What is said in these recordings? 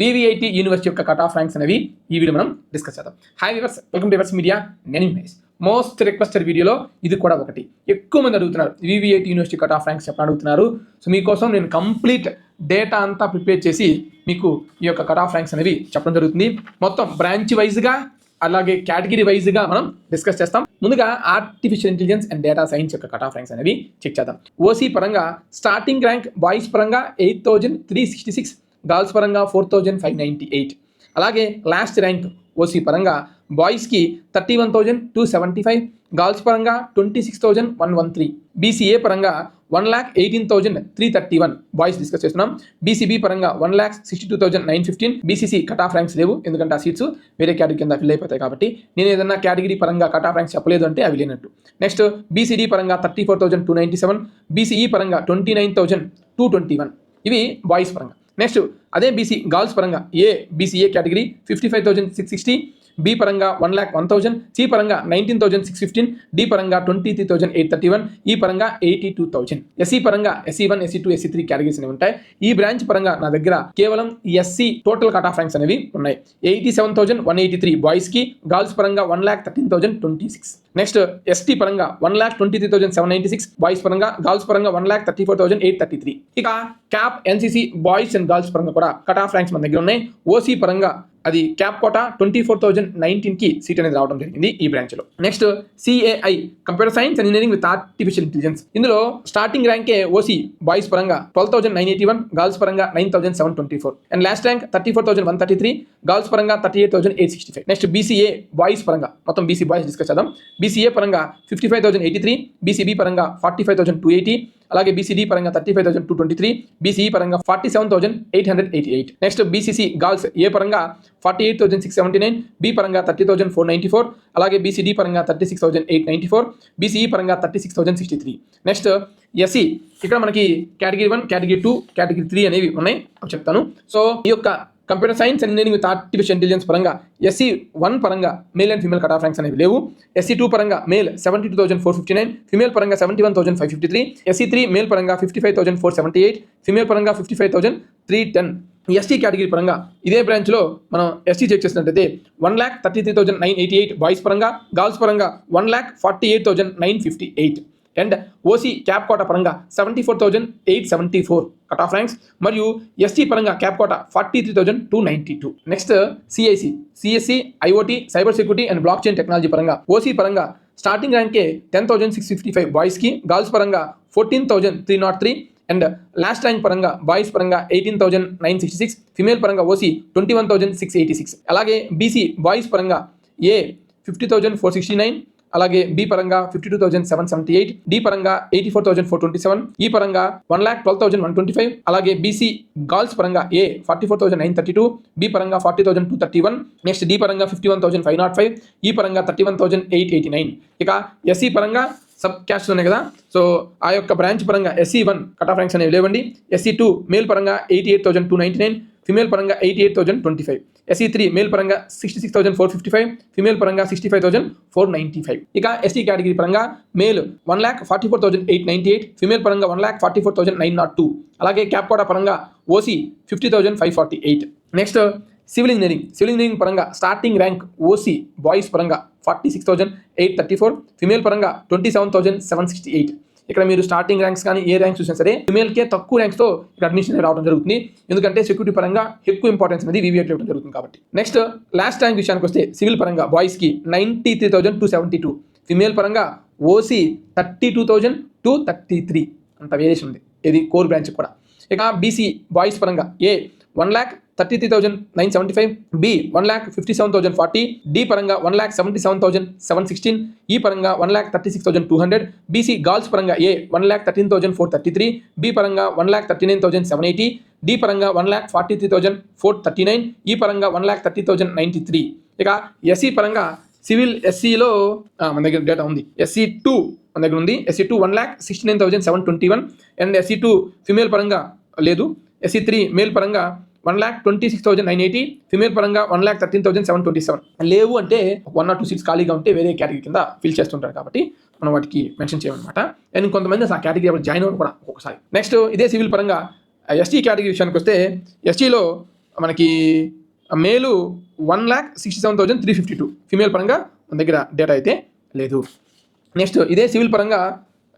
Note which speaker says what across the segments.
Speaker 1: VVIT university యొక్క cut off ranks అనేవి ఈ వీడియో మనం డిస్కస్ చేద్దాం. Hi viewers, welcome to viewers media. నేను మహేష్. మోస్ట్ రిక్వెస్టెడ్ వీడియోలో ఇది కూడా ఒకటి. ఎక్కువ మంది అడుగుతున్నారు VVIT university cut off ranks చెప్పని అడుగుతున్నారు. సో మీకోసం నేను కంప్లీట్ డేటా అంతా ప్రిపేర్ చేసి మీకు ఈ యొక్క కట్ ఆఫ్ ర్యాంక్స్ అనేవి చెప్పడం జరుగుతుంది. మొత్తం బ్రాంచ్ వైజ్గా అలాగే కేటగిరీ వైజ్గా మనం డిస్కస్ చేస్తాం. ముందుగా artificial intelligence and data science యొక్క కట్ ఆఫ్ ర్యాంక్స్ అనేవి చెక్ చేద్దాం. ఓసీ పరంగా స్టార్టింగ్ ర్యాంక్ బాయ్స్ పరంగా 8,366, గర్ల్స్ పరంగా 4,598. అలాగే లాస్ట్ ర్యాంక్ ఓసీ పరంగా బాయ్స్కి 31,275, గర్ల్స్ పరంగా 26,113. బీసీఏ పరంగా 1,18,331 బాయ్స్ డిస్కస్ చేస్తున్నాం. బీసీబీ పరంగా 1,62,915. బీసీసీ కట్ ఆఫ్ ర్యాంక్స్ లేవు, ఎందుకంటే ఆ సీట్స్ వేరే కేటగిరీ కింద ఫిల్ అయిపోతాయి కాబట్టి. నేను ఏదన్నా కేటగిరీ పరంగా కట్ ఆఫ్ ర్యాంక్స్ చెప్పలేదు అంటే అవి లేనట్టు. నెక్స్ట్ బీసీడీ పరంగా 34,297, బీసీఈ పరంగా 29,221. ఇవి బాయ్స్ పరంగా. నెక్స్ట్ అదే బీసీ గర్ల్స్ పరంగా బీసీఏ కేటగిరీ 55,660, బి పరంగా 1,01,000, సి పరంగా 19,615, డి పరంగా 23,831, ఈ పరంగా 82,000. ఎస్సీ పరంగా SE1, SE2, SE3 కేటగిరీస్ అనేవి ఉంటాయి. ఈ బ్రాంచ్ పరంగా నా దగ్గర కేవలం SC total cut off ranks అనేవి ఉన్నాయి. 87,183 బాయ్స్కి, గర్ల్స్ పరంగా 1,13,026. నెక్స్ట్ ఎస్టీ పరంగా 1,23,796, బాయ్స్ పరంగా, గర్ల్స్ పరంగా 1,34,833. ఇక cap NCC boys and girls పరంగా కూడా కట్ ఆఫ్ ర్యాంక్స్ మన దగ్గర ఉన్నాయి. ఓసీ పరంగా అది క్యాప్ కోటా 24,019కి సీట్ అనేది రావడం జరిగింది ఈ బ్రాంచ్లో. Next CAI computer science and engineering with artificial intelligence. ఇందులో స్టార్టింగ్ ర్యాంకే ఓసీ బాయ్స్ పరంగా 12,981, గర్ల్స్ పరంగా 9,724. అండ్ లాస్ట్ ర్యాంక్ 34,133, గర్ల్స్ పరంగా 38,865. నెక్స్ట్ బీసీఏ బాయ్స్ పరంగా మొత్తం బీసీ బాయ్స్ డిస్కస్ చేద్దాం. బీసీఏ పరంగా 55,083, బీసీబీ పరంగా 45,280, అలాగే బీసీడీ పరంగా 35,223, బీసీఈ పరంగా 47,888. నెక్స్ట్ బీసీసీ గర్ల్స్ ఏ పరంగా 48,679, బి పరంగా 30,494, అలాగే బీసీడీ పరంగా 36,894, బీసీఈ పరంగా 36,063. నెక్స్ట్ ఎస్సీ ఇక్కడ మనకి కేటగిరీ 1, కేటగిరీ 2, కేటగిరీ 3 అనేవి ఉన్నాయి, చెప్తాను. సో ఈ యొక్క computer science and engineering with artificial intelligence పరంగా SE1 పరంగా male and female cut off ranks అనేవి లేవు. SE2 పరంగా మేల్ 72,459, ఫీమేల్ పరంగా 71,553, SE3 మేల్ పరంగా 55,478, ఫీమేల్ పరంగా 55,310. ఎస్టీ కేటగిరీ పరంగా ఇదే బ్రాంచ్లో మనం ఎస్టీ చెక్ చేసినట్లయితే 1,33,988 బాయ్స్ పరంగా, గర్ల్స్ పరంగా 1,48,958. అండ్ ఓసీ క్యాప్ కోటా పరంగా 74,874 కట్ ఆఫ్ ర్యాంక్స్, మరియు ఎస్టీ పరంగా cap quota 43,292. Next CSE IoT cyber security and block chain technology పరంగా ఓసీ పరంగా స్టార్టింగ్ ర్యాంకే 10,655 బాయ్స్కి, గర్ల్స్ పరంగా 14,303. అండ్ లాస్ట్ ర్యాంక్ పరంగా బాయ్స్ పరంగా 18,966, ఫిమేల్ పరంగా ఓసీ 21,686. అలాగే బీసీ బాయ్స్ పరంగా 50,469, అలాగే బి పరంగా 52,778, డి పరంగా 84,427, ఈ పరంగా 1,12,125. అలాగే బీసీ గర్ల్స్ పరంగా 44,932, బి పరంగా 40,231, నెక్స్ట్ డి పరంగా 51,505, ఈ పరంగా 31,889. ఇక ఎస్సీ పరంగా సబ్ క్యాస్ట్ ఉన్నాయి కదా, సో ఆ యొక్క బ్రాంచ్ పరంగా SE1 కట్ ఆఫ్ ర్యాంక్స్ అనేవి లేవండి. SE2 మేల్ పరంగా 88,299, ఫిమేల్ పరంగా 88,025, SE3 మేల్ పరంగా 66,455, ఫిమేల్ పరంగా 65,495. ఇక ఎస్టీ కేటగిరీ పరంగా మేల్ 1,44,898, ఫిమేల్ పరంగా 1,44,902. అలాగే క్యాప్ కోటా పరంగా ఓసీ 50,548. నెక్స్ట్ సివిల్ ఇంజనీరింగ్ పరంగా స్టార్టింగ్ ర్యాంక్ ఓసీ బాయ్స్ పరంగా 46,834, ఫిమేల్ పరంగా 27,768. ఇక్కడ మీరు స్టార్టింగ్ ర్యాంక్స్ కానీ ఏ ర్యాంక్స్ చూసినా సరే ఫిమేల్కే తక్కువ ర్యాంక్స్తో ఇక్కడ అడ్మిషన్ రావడం జరుగుతుంది, ఎందుకంటే సెక్యూరిటీ పరంగా ఎక్కువ ఇంపార్టెన్స్ అనేది వివిఐటీ ఇవ్వడం జరుగుతుంది కాబట్టి. నెక్స్ట్ లాస్ట్ ర్యాంక్ విషయానికి వస్తే సివిల్ పరంగా బాయ్స్కి 93,272, ఫిమేల్ పరంగా ఓసీ 32,233. అంత వేరియేషన్ ఉంది ఇది కోర్ బ్రాంచ్ కూడా. ఇక బీసీ బాయ్స్ పరంగా 1,33,975, బి 1,57,040, డి పరంగా 1,77,716, ఈ పరంగా 1,36,200, బీసీ గర్ల్స్ పరంగా 1,13,433, బి పరంగా 1,39,780, డి పరంగా 1,43,439, ఈ పరంగా 1,30,093. ఇక ఎస్సీ పరంగా సివిల్ ఎస్సీలో మన దగ్గర డేటా ఉంది. SE2 మన దగ్గర ఉంది. SE2 1,69,721, అండ్ SE2 ఫిమేల్ పరంగా లేదు. SE3 మేల్ పరంగా 1,26,980, ఫిమేల్ పరంగా 1,13,727. లేవు అంటే 1 or 2 సీట్స్ ఖాళీగా ఉంటే వేరే కేటగిరీ కింద ఫిల్ చేస్తుంటారు కాబట్టి మనం వాటికి మెన్షన్ చేయమన్నమాట. అండ్ కొంతమంది ఆ కేటగిరీ జాయిన్ అవ్వడం కూడా ఒక్కొక్కసారి. నెక్స్ట్ ఇదే సివిల్ పరంగా ఎస్టీ కేటగిరీ విషయానికి వస్తే ఎస్టీలో మనకి మేలు 1,67,352, ఫిమేల్ పరంగా మన దగ్గర డేటా అయితే లేదు. నెక్స్ట్ ఇదే సివిల్ పరంగా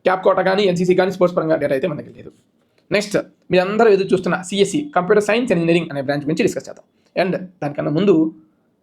Speaker 1: క్యాప్ కోటా కానీ ఎన్సీసీ కానీ స్పోర్ట్స్ పరంగా డేటా అయితే మన దగ్గర లేదు. నెక్స్ట్ మీరందరూ ఎదురు చూస్తున్న CSE computer science and engineering అనే బ్రాంచ్ గురించి డిస్కస్ చేద్దాం. అండ్ దానికన్నా ముందు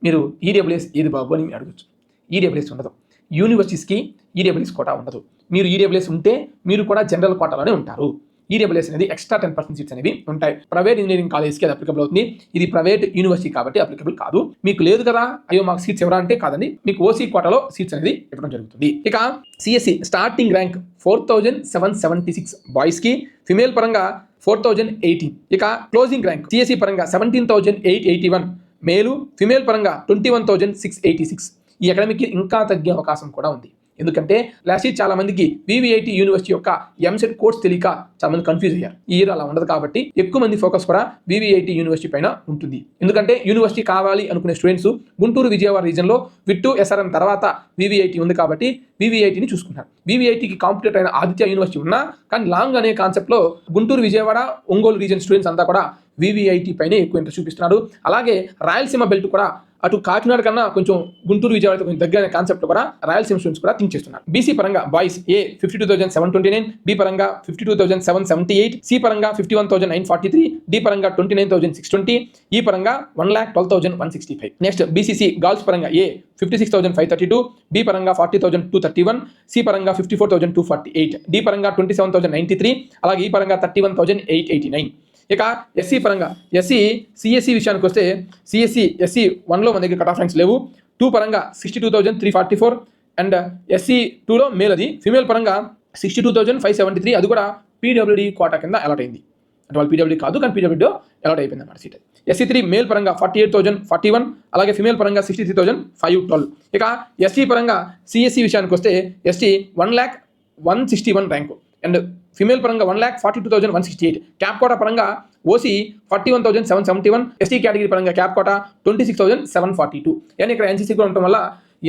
Speaker 1: మీరు ఈడబ్ల్యూఎస్ ఏది బాబు అని మీరు అడగచ్చు. ఈడబ్ల్యూఎస్ ఉండదు, యూనివర్సిటీస్కి ఈడబ్ల్యూఎస్ కోటా ఉండదు. మీరు ఈడబ్ల్యూఎస్ ఉంటే మీరు కూడా జనరల్ కోటాలోనే ఉంటారు. ఈడబ్ల్యూఎస్ అనేది ఎక్స్ట్రా 10% సీట్స్ అనేవి ఉంటాయి. ప్రైవేట్ ఇంజనీరింగ్ కాలేజ్కి అది అప్లికబుల్ అవుతుంది. ఇది ప్రైవేట్ యూనివర్సిటీ కాబట్టి అప్లికబుల్ కాదు. మీకు లేదు కదా, అయ్యో మాకు సీట్స్ ఎవరా అంటే కాదండి, మీకు ఓసీ కోటాలో సీట్స్ అనేది ఇవ్వడం జరుగుతుంది. ఇక సిఎస్సి స్టార్టింగ్ ర్యాంక్ 4,776 బాయ్స్కి, ఫిమేల్ పరంగా 4,018. ఇక క్లోజింగ్ ర్యాంక్ సిఎస్సి పరంగా 17,881 మేలు, ఫిమేల్ పరంగా 21,686. ఈ అకాడమిక్కి ఇంకా తగ్గే అవకాశం కూడా ఉంది. ఎందుకంటే లాస్ట్ ఇయర్ చాలా మందికి వివిఐటి యూనివర్సిటీ యొక్క ఎంసెట్ కోర్స్ తెలియక చాలా మంది కన్ఫ్యూజ్ అయ్యారు. ఈ ఇయర్ అలా ఉండదు కాబట్టి ఎక్కువ మంది ఫోకస్ కూడా వివిఐటి యూనివర్సిటీ పైన ఉంటుంది. ఎందుకంటే యూనివర్సిటీ కావాలి అనుకునే స్టూడెంట్స్ గుంటూరు విజయవాడ రీజన్లో విట్టు ఎస్ఆర్ఎం తర్వాత వివిఐటి ఉంది కాబట్టి వివిఐటిని చూసుకున్నారు. వివిఐటికి కాంపిటేటర్ అయిన ఆదిత్య యూనివర్సిటీ ఉన్నా కానీ లాంగ్ అనే కాన్సెప్ట్లో గుంటూరు విజయవాడ ఒంగోలు రీజన్ స్టూడెంట్స్ అంతా కూడా వివిఐటి పైనే ఎక్కువ ఇంట్రెస్ట్ చూపిస్తున్నారు. అలాగే రాయలసీమ బెల్ట్ కూడా అటు కాకినాడ కన్నా కొంచెం గుంటూరు విజయవాడ కొంచెం దగ్గర కాన్సెప్ట్ కూడా రాయలసీమ స్టూడెంట్స్ కూడా థింక్ చేస్తున్నారు. బీసీ పరంగా బాయ్స్ ఏ 52,729, బి పరంగా 52,778, సి పరంగా 51,943, డి పరంగా 29,620, ఈ పరంగా 1,12,165. నెక్స్ట్ బీసీసీ గర్ల్స్ పరంగా ఏ 56,532, బి పరంగా 40,231, సి పరంగా 54,248, డి పరంగా 27,093, అలాగే ఈ పరంగా 31,889. ఇక ఎస్సీ పరంగా ఎస్సీ సిఎస్సి విషయానికి వస్తే సిఎస్సి ఎస్సీ 1లో మన దగ్గర కట్ ఆఫ్ ర్యాంక్స్ లేవు. 2 పరంగా 62,344 అండ్ ఎస్సీ 2లో మేల్ అది, ఫిమేల్ పరంగా 62,573, అది కూడా పీడబ్ల్యూడీ కోటా కింద అలాట్ అయింది. అంటే వాళ్ళు పీడబ్ల్యూడీ కాదు కానీ పీడబ్ల్యూడీలో అలాట్ అయిపోయింది అన్నమాట సీట్. ఎస్సీ 3 మేల్ పరంగా 48,041, అలాగే ఫిమేల్ పరంగా 63,512. ఇక ఎస్టీ పరంగా సిఎస్సి విషయానికి వస్తే ఎస్టీ 1,01,61 ర్యాంకు అండ్ ఫిమేల్ పరంగా 1,42,168. క్యాప్ కోటా పరంగా ఓసీ 41,771, ఎస్టీ కేటగిరీ పరంగా క్యాప్ కోటా 26,742. అండ్ ఇక్కడ ఎన్సీసీ కూడా ఉండటం వల్ల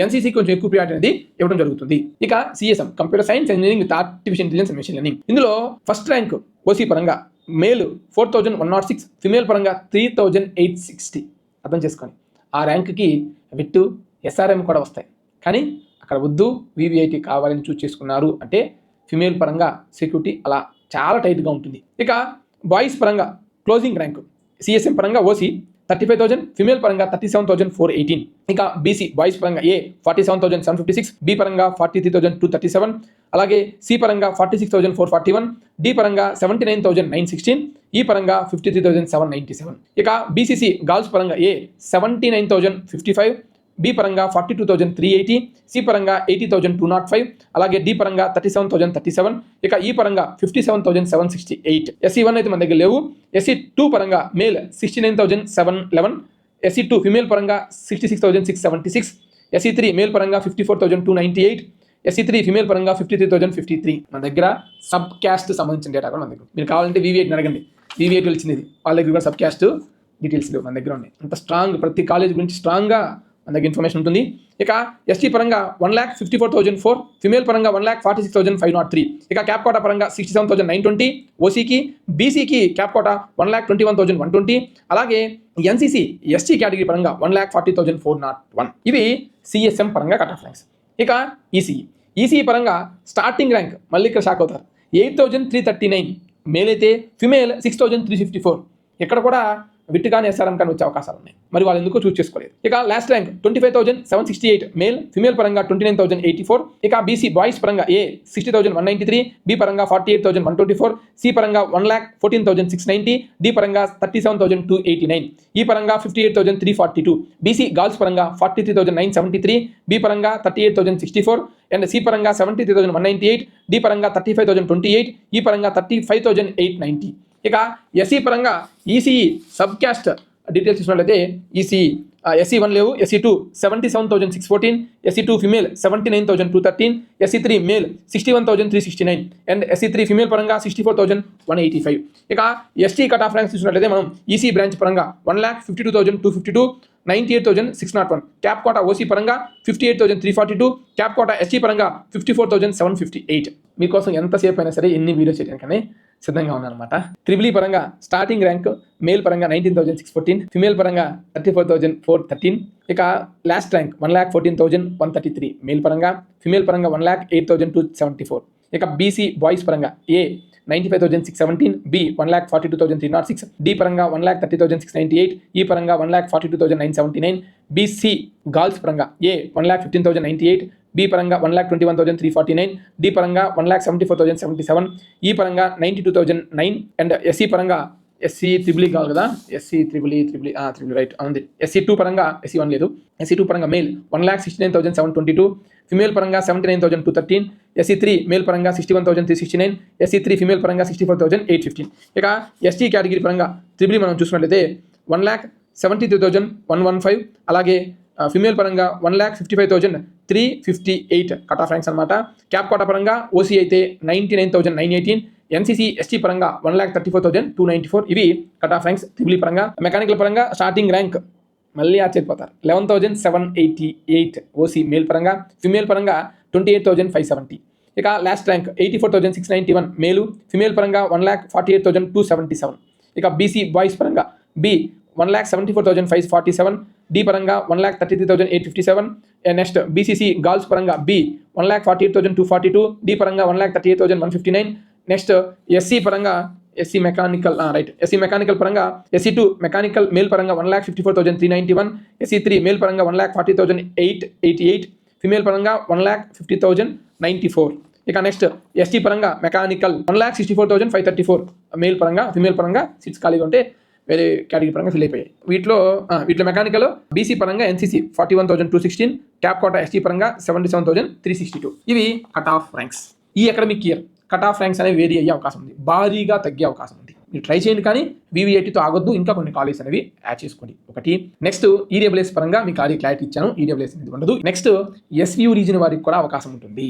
Speaker 1: ఎన్సీసీ కొంచెం ఎక్కువ ప్రియారిటీ అనేది ఇవ్వడం జరుగుతుంది. ఇక CSM computer science and engineering with artificial intelligence and machine learning, ఇందులో ఫస్ట్ ర్యాంక్ ఓసీ పరంగా మేల్ 4,106, ఫిమేల్ పరంగా 3,860. అర్థం చేసుకోండి, ఆ ర్యాంక్కి విట్టు ఎస్ఆర్ఎం కూడా వస్తాయి. కానీ అక్కడ వద్దు వివిఐటి కావాలని చూస్ చేసుకున్నారు అంటే ఫిమేల్ పరంగా సెక్యూరిటీ అలా చాలా టైట్గా ఉంటుంది. ఇక బాయ్స్ పరంగా క్లోజింగ్ ర్యాంక్ సిఎస్ఎం పరంగా ఓసీ 35,000, ఫిమేల్ పరంగా 37,418. ఇక బీసీ బాయ్స్ పరంగా ఏ 47,756, బి పరంగా 43,237, అలాగే సి పరంగా 46,441, డి పరంగా 79,916, ఈ పరంగా 53,797. ఇక బీసీసీ గర్ల్స్ పరంగా ఏ 79,055, బి పరంగా 42,380, సి పరంగా 80,205, అలాగే డి పరంగా 37,037, ఇక ఈ పరంగా 57,768. ఎస్సీ 1 అయితే మన దగ్గర లేవు. ఎస్సీ 2 పరంగా మేల్ 69,711, ఎస్సీ 2 ఫిమేల్ పరంగా 66,676, ఎస్సీ 3 మేల్ పరంగా 54,298, ఎస్సీ 3 ఫిమేల్ పరంగా 53,053. మన దగ్గర సబ్ క్యాస్ట్ సంబంధించిన డేటా కూడా మన దగ్గర. మీరు కావాలంటే వివిఐటిని అడగండి, వివిఐటి వచ్చింది వాళ్ళ దగ్గర కూడా సబ్ క్యాస్ట్ డీటెయిల్స్ లేవు, మన దగ్గర ఉన్నాయి. అంత స్ట్రాంగ్, ప్రతి కాలేజ్ గురించి స్ట్రాంగ్గా మన దగ్గర ఇన్ఫర్మేషన్ ఉంటుంది. ఇక ఎస్టీ పరంగా 1,54,004, ఫిమేల్ పరంగా 1,46,503, ఇక క్యాప్ కోటా పరంగా 67,920, ఓసీకి బీసీకి క్యాప్ కోటా 1,21,120, అలాగే ఎన్సీసీ ఎస్టీ కేటగిరీ పరంగా 1,40,401. ఇవి సిఎస్ఎం పరంగా కట్ ఆఫ్ ర్యాంక్స్. ఇక ఈసీఈ పరంగా స్టార్టింగ్ ర్యాంక్ మళ్ళీ ఇక్కడ షాక్ అవుతారు, 8,339 మేల్ అయితే, ఫిమేల్ 6,354. ఇక్కడ కూడా విట్ కానీ ఎస్ఆర్ఎం కానీ వచ్చే అవకాశాలు ఉన్నాయి, మరి వాళ్ళు ఎందుకో చూస్ చేసుకోలేదు. ఇక లాస్ట్ ర్యాంక్ 25,768 మేల్, ఫిమేల్ పరంగా 29,084, ఇక బీసీ బాయ్స్ పరంగా ఏ 60,193, బి పరంగా 48,124, సి పరంగా 1,14,690, డి పరంగా 37,289, ఈ పరంగా 58,342, బీసీ గర్ల్స్ పరంగా 43,973, బి పరంగా 38,064 అండ్ సి పరంగా 73,198, డి పరంగా 35,028, ఈ పరంగా 35,890. ఇక ఎస్సీ పరంగా ఈసీఈ సబ్ క్యాస్ట్ డీటెయిల్స్ చూసినట్లయితే ఈసీఈ ఎస్సీ 1 లేవు, SC 2 77,614, SC 2 female 79,213, SC 3 male 61,369 and SC 3 female పరంగా 64,185. ఇక ఎస్టీ కట్ ఆఫ్ ర్యాంక్స్ చూసినట్లయితే మనం ఈసీ బ్రాంచ్ పరంగా 1,52,252, 98,601, క్యాప్ కోటా ఓసీ పరంగా 58,342, క్యాప్ కోటా ఎస్టీ పరంగా 54,758. మీకోసం ఎంతసేపు అయినా సరే ఎన్ని వీడియోస్ చేయడానికనే సిద్ధంగా ఉన్నానమాట. ట్రిపుల్ ఈ పరంగా స్టార్టింగ్ ర్యాంక్ మేల్ పరంగా 19,614, ఫిమేల్ పరంగా 34,413. ఇక లాస్ట్ ర్యాంక్ 1,14,133 మేల్ పరంగా, ఫిమేల్ పరంగా 1,08,274. ఇక బీసీ బాయ్స్ పరంగా ఏ 95,617, బి 1,42,306, డి పరంగా 1,30,698, ఈ పరంగా 1,42,979, బీసీ గర్ల్స్ పరంగా ఏ 1,15,098, బి పరంగా 1,21,349, డి పరంగా 1,74,077, ఈ పరంగా 92,009 అండ్ ఎస్సీ పరంగా ఎస్సీ త్రిబుల్ కావాలి కదా, ఎస్సీ త్రిబుల్ రైట్ ఉంది. ఎస్సీ 2 పరంగా ఎస్సీ 1 లేదు. ఎస్సీ 2 పరంగా మేల్ 1,69,722, ఫిమేల్ పరంగా 79,213, ఎస్సీ 3 మేల్ పరంగా 61,369, ఎస్సీ 3 ఫిమేల్ పరంగా 64,815. ఇక ఎస్టీ కేటగిరీ పరంగా త్రిబుల్ మనం చూసినట్లయితే 1,73,115, అలాగే ఫిమేల్ పరంగా 1,55,358 కట్ ఆఫ్ ర్యాంక్స్ అనమాట. క్యాప్ కోటా పరంగా ఓసీ అయితే 99,918, ఎన్సీసీ ఎస్టీ పరంగా 1,34,294. ఇవి కట్ ఆఫ్ ర్యాంక్స్ ట్రిపుల్ పరంగా. మెకానికల్ పరంగా స్టార్టింగ్ ర్యాంక్ మళ్ళీ ఆశ్చర్యపోతారు 11,788 ఓసీ మేల్ పరంగా, ఫిమేల్ పరంగా 28,570. ఇక లాస్ట్ ర్యాంక్ 84,691 మేలు, ఫిమేల్ పరంగా 1,48,277. ఇక బీసీ బాయ్స్ పరంగా బి 1,74,547, డి పరంగా 1,33,857. నెక్స్ట్ బీసీసీ గర్ల్స్ పరంగా బి 1,48,242, డి పరంగా 1,38,159. నెక్స్ట్ ఎస్సీ పరంగా ఎస్సీ మెకానికల్ ఎస్సీ మెకానికల్ పరంగా ఎస్సీ 2 మెకానికల్ మేల్ పరంగా 1,54,391, ఎస్సీ 3 మేల్ పరంగా 1,40,888, ఫిమేల్ పరంగా 1,50,094. ఇక నెక్స్ట్ ఎస్టీ పరంగా మెకానికల్ 1,64,534 మేల్ పరంగా, ఫిమేల్ పరంగా సీట్స్ ఖాళీగా ఉంటే వేరే కేటగిరీ పరంగా ఫిల్ అయిపోయాయి. వీటిలో మెకానికల్ బీసీ పరంగా ఎన్సీసీ 41,216, క్యాప్ కోటా ఎస్టీ పరంగా 77,362. ఇవి కట్ ఆఫ్ ర్యాంక్స్. ఈ academic year cut off ranks అనేవి వేరీ అయ్యే అవకాశం ఉంది, భారీగా తగ్గే అవకాశం ఉంది. మీరు ట్రై చేయండి, కానీ VVITతో ఆగొద్దు. ఇంకా కొన్ని కాలేజెస్ అనేవి యాడ్ చేసుకోండి. ఒకటి నెక్స్ట్ ఈడబ్ల్యూఎస్ పరంగా మీకు ఆల్రెడీ క్లారిటీ ఇచ్చాను, ఈడబ్ల్యూఎస్ అనేది ఉండదు. నెక్స్ట్ ఎస్వియు రీజన్ వారికి కూడా అవకాశం ఉంటుంది.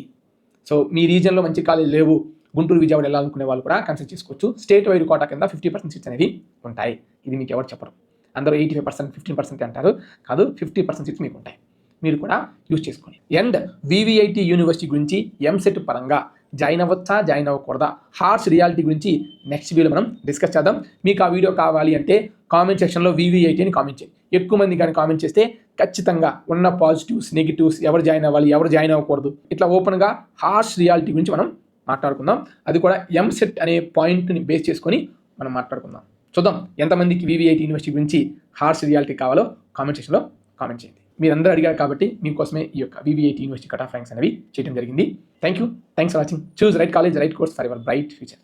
Speaker 1: సో మీ రీజన్లో మంచి కాలేజ్ లేవు, గుంటూరు విజయవాడ వెళ్ళాలనుకునే వాళ్ళు కూడా కన్సిడర్ చేసుకోవచ్చు. స్టేట్ వైడ్ కోటా కింద 50% సీట్స్ అనేవి ఉంటాయి. ఇది మీకు ఎవరు చెప్పరు, అందరూ 85%, 15% అంటారు. కాదు, 50% సీట్స్ మీకు ఉంటాయి, మీరు కూడా యూజ్ చేసుకోండి. అండ్ VVIT యూనివర్సిటీ గురించి ఎంసెట్ పరంగా జాయిన్ అవ్వచ్చా, జాయిన్ అవ్వకూడదా, హార్ష్ రియాలిటీ గురించి నెక్స్ట్ వీడియో మనం డిస్కస్ చేద్దాం. మీకు ఆ వీడియో కావాలి అంటే కామెంట్ సెక్షన్లో VVIT అని కామెంట్ చేయండి. ఎక్కువ మంది కానీ కామెంట్ చేస్తే ఖచ్చితంగా ఉన్న పాజిటివ్స్, నెగిటివ్స్, ఎవరు జాయిన్ అవ్వాలి, ఎవరు జాయిన్ అవ్వకూడదు, ఇట్లా ఓపెన్గా హార్ష్ రియాలిటీ గురించి మనం మాట్లాడుకుందాం. అది కూడా ఎంసెట్ అనే పాయింట్ని బేస్ చేసుకొని మనం మాట్లాడుకుందాం. చూద్దాం ఎంతమందికి VVIT యూనివర్సిటీ గురించి హార్ష్ రియాలిటీ కావాలో కామెంట్ సెక్షన్లో కామెంట్ చేయండి. మీరందరూ అడిగారు కాబట్టి మీకోసమే ఈ యొక్క VVIT university cut off ranks అనేవి చేయడం జరిగింది. Thanks for watching. Choose right college, right course for your bright future.